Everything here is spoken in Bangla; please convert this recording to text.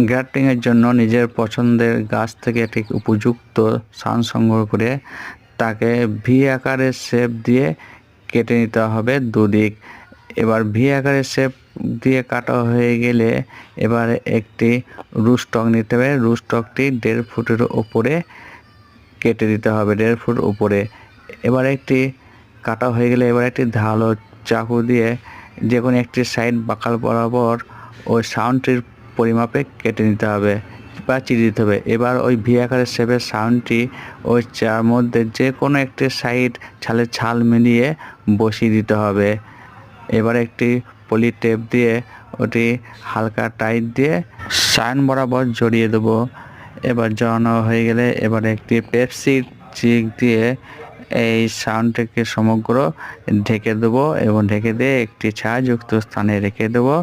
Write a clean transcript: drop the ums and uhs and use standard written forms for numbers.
গ্রাফটিংয়ের জন্য নিজের পছন্দের গাছ থেকে একটি উপযুক্ত সান সংগ্রহ করে তাকে ভি আকারের শেপ দিয়ে কেটে নিতে হবে দুদিক। এবার ভি আকারের শেপ দিয়ে কাটা হয়ে গেলে এবার একটি রুটস্টক নিতে হবে। রুটস্টকটি 1.5 ফুটের ওপরে কেটে দিতে হবে, 1.5 ফুট উপরে। এবার একটি কাটা হয়ে গেলে এবার একটি ধারালো চাকু দিয়ে যে কোনো একটি সাইড বাঁকাল বরাবর ওই সাউন্ডটির পরিমাপে কেটে নিতে হবে বা চিরে দিতে হবে। এবার ওই ভি আকারের শেপের সাউন্ডটি ওই চার মধ্যে যে কোনো একটি সাইড ছালের ছাল মিলিয়ে বসিয়ে দিতে হবে। এবার একটি পলি টেপ দিয়ে ওটি হালকা টাইট দিয়ে সাইন বরাবর জড়িয়ে দেবো। এবার জড়ানো হয়ে গেলে এবার একটি পেপসির চিক দিয়ে এই সাউন্ডটিকে সমগ্র ঢেকে দেবো এবং ঢেকে দিয়ে একটি ছায়াযুক্ত স্থানে রেখে দেবো।